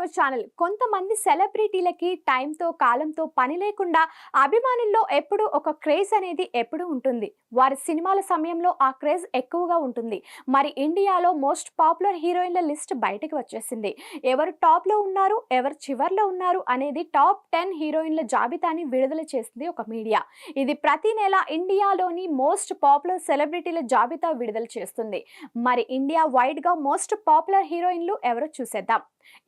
Our channel. కొంతమంది సెలబ్రిటీలకి టైంతో, కాలంతో పని లేకుండా అభిమానుల్లో ఎప్పుడూ ఒక క్రేజ్ అనేది ఎప్పుడూ ఉంటుంది. వారి సినిమాల సమయంలో ఆ క్రేజ్ ఎక్కువగా ఉంటుంది. మరి ఇండియాలో మోస్ట్ పాపులర్ హీరోయిన్ల లిస్ట్ బయటకు వచ్చేసింది. ఎవరు టాప్‌లో ఉన్నారు, ఎవరు చివర్లో ఉన్నారు అనేది టాప్ 10 హీరోయిన్ల జాబితాని విడుదల చేసింది ఒక మీడియా. ఇది ప్రతి నెల ఇండియాలోని మోస్ట్ పాపులర్ సెలబ్రిటీల జాబితా విడుదల చేస్తుంది. మరి ఇండియా వైడ్‌గా మోస్ట్ పాపులర్ హీరోయిన్లు ఎవరో చూసేద్దాం.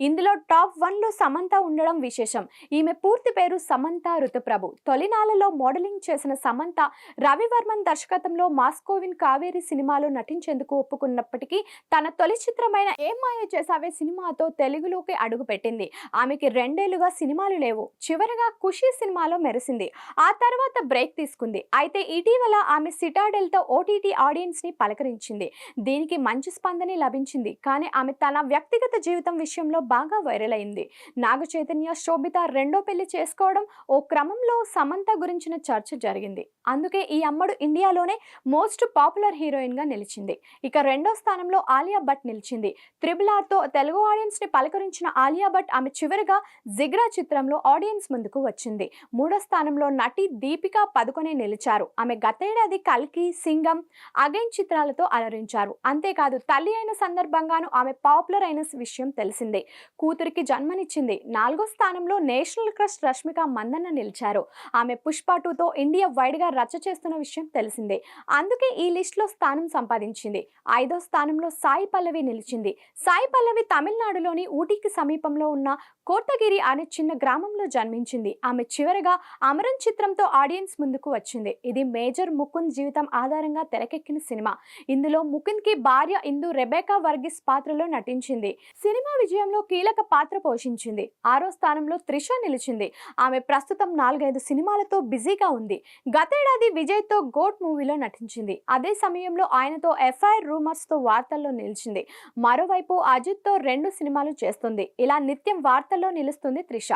ఇందులో టాప్ 1లో సమంత ఉండడం విశేషం. ఈమె పూర్తి పేరు సమంత ఋతుప్రభు. తొలినాళ్లలో మోడలింగ్ చేసిన సమంత రవివర్మన్ దర్శకత్వంలో మాస్కోవిన్ కావేరి సినిమాలో నటించేందుకు ఒప్పుకున్నప్పటికీ తన తొలి చిత్రమైన ఏం మాయ చేసావే సినిమాతో తెలుగులోకి అడుగుపెట్టింది. ఆమెకి 2 ఏళ్లుగా సినిమాలు లేవు. చివరగా ఖుషి సినిమాలో మెరిసింది. ఆ తర్వాత బ్రేక్ తీసుకుంది. అయితే ఇటీవల ఆమె సిటాడెల్తో ఓటీటీ ఆడియన్స్ ని పలకరించింది. దీనికి మంచి స్పందనే లభించింది. కానీ ఆమె తన వ్యక్తిగత జీవితం విషయంలో బాగా వైరల్ అయింది. నాగ చైతన్య, శోభిత రెండో పెళ్లి చేసుకోవడం, ఓ క్రమంలో సమంత గురించిన చర్చ జరిగింది. అందుకే ఈ అమ్మడు ఇండియాలోనే మోస్ట్ పాపులర్ హీరోయిన్ గా నిలిచింది. ఇక రెండో స్థానంలో ఆలియా భట్ నిలిచింది. త్రిబుల్ ఆర్తో తెలుగు ఆడియన్స్ ని పలకరించిన ఆలియా భట్ ఆమె చివరిగా జిగ్రా చిత్రంలో ఆడియన్స్ ముందుకు వచ్చింది. మూడో స్థానంలో నటి దీపికా పదుకొనే నిలిచారు. ఆమె గతేడాది కల్కి, సింగం, అగైన్ చిత్రాలతో అలరించారు. అంతేకాదు తల్లి అయిన సందర్భంగాను ఆమె పాపులర్ అయిన విషయం తెలిసిందే. కూతురికి జన్మనిచ్చింది. 4వ స్థానంలో నేషనల్ క్రష్ రష్మిక మందన్న నిలిచారు. ఆమె పుష్ప 2తో ఇండియా వైడ్ గా రచ్చ చేస్తున్న విషయం తెలిసిందే. అందుకే ఈ లిస్ట్ లో స్థానం సంపాదించింది. 5వ స్థానంలో సాయి పల్లవి నిలిచింది. సాయి పల్లవి తమిళనాడులోని ఊటీకి సమీపంలో ఉన్న కోటగిరి అనే చిన్న గ్రామంలో జన్మించింది. ఆమె చివరగా అమరన్ చిత్రంతో ఆడియన్స్ ముందుకు వచ్చింది. ఇది మేజర్ ముకుంద్ జీవితం ఆధారంగా తెరకెక్కిన సినిమా. ఇందులో ముకుంద్ కి భార్య ఇందు రెబెకా వర్గీస్ పాత్రలో నటించింది. సినిమా విజయంలో కీలక పాత్ర పోషించింది. 6వ స్థానంలో త్రిష నిలిచింది. ఆమె ప్రస్తుతం 4-5 సినిమాలతో బిజీగా ఉంది. గతేడాది విజయ్ తో గోట్ మూవీలో నటించింది. అదే సమయంలో ఆయనతో ఎఫ్ఐఆర్ రూమర్స్ తో వార్తల్లో నిలిచింది. మరోవైపు అజిత్ తో 2 సినిమాలు చేస్తుంది. ఇలా నిత్యం వార్తల్లో నిలుస్తుంది త్రిష.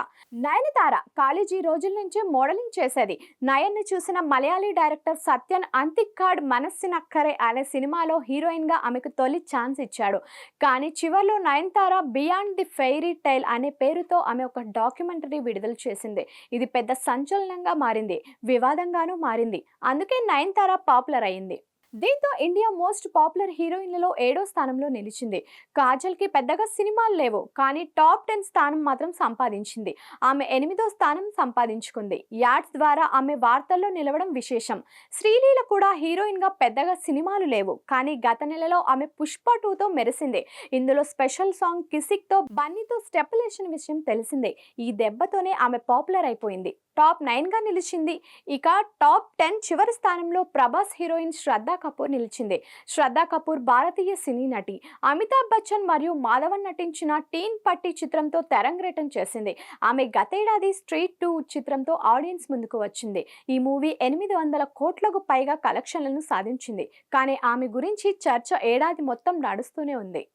నయనతార కాలేజీ రోజుల నుంచే మోడలింగ్ చేసేది. నయన్ ని చూసిన మలయాళీ డైరెక్టర్ సత్యన్ అంతిక్కాడ్ మనస్సినక్కరే అనే సినిమాలో హీరోయిన్ గా ఆమెకు తొలి ఛాన్స్ ఇచ్చాడు. కానీ చివర్లో Nayanthara beyond the fairy tile అనే పేరుతో ఆమె ఒక డాక్యుమెంటరీ విడుదల చేసింది. ఇది పెద్ద సంచలనంగా మారింది, వివాదంగానూ మారింది. అందుకే నయనతార పాపులర్ అయింది. దీంతో ఇండియా మోస్ట్ పాపులర్ హీరోయిన్లలో 7వ స్థానంలో నిలిచింది. కాజల్ కి పెద్దగా సినిమాలు లేవు, కానీ టాప్ 10 స్థానం మాత్రం సంపాదించింది. ఆమె 8వ స్థానం సంపాదించుకుంది. యాడ్స్ ద్వారా ఆమె వార్తల్లో నిలవడం విశేషం. శ్రీలీల కూడా హీరోయిన్ గా పెద్దగా సినిమాలు లేవు, కానీ గత నెలలో ఆమె పుష్ప 2తో మెరిసింది. ఇందులో స్పెషల్ సాంగ్ కిసిక్ తో బన్నీతో స్టెప్పులేషన్ విషయం తెలిసిందే. ఈ దెబ్బతోనే ఆమె పాపులర్ అయిపోయింది. టాప్ 9 గా నిలిచింది. ఇక టాప్ 10 చివరి స్థానంలో ప్రభాస్ హీరోయిన్ శ్రద్ధా కపూర్ నిలిచింది. శ్రద్ధా కపూర్ భారతీయ సినీ నటి. అమితాబ్ బచ్చన్ మరియు మాధవన్ నటించిన టీన్ పట్టి చిత్రంతో తెరంగేట్రం చేసింది. ఆమె గతేడాది స్ట్రీట్ 2 చిత్రంతో ఆడియన్స్ ముందుకు వచ్చింది. ఈ మూవీ 800 కోట్లకు పైగా కలెక్షన్లను సాధించింది. కానీ ఆమె గురించి చర్చ ఏడాది మొత్తం నడుస్తూనే ఉంది.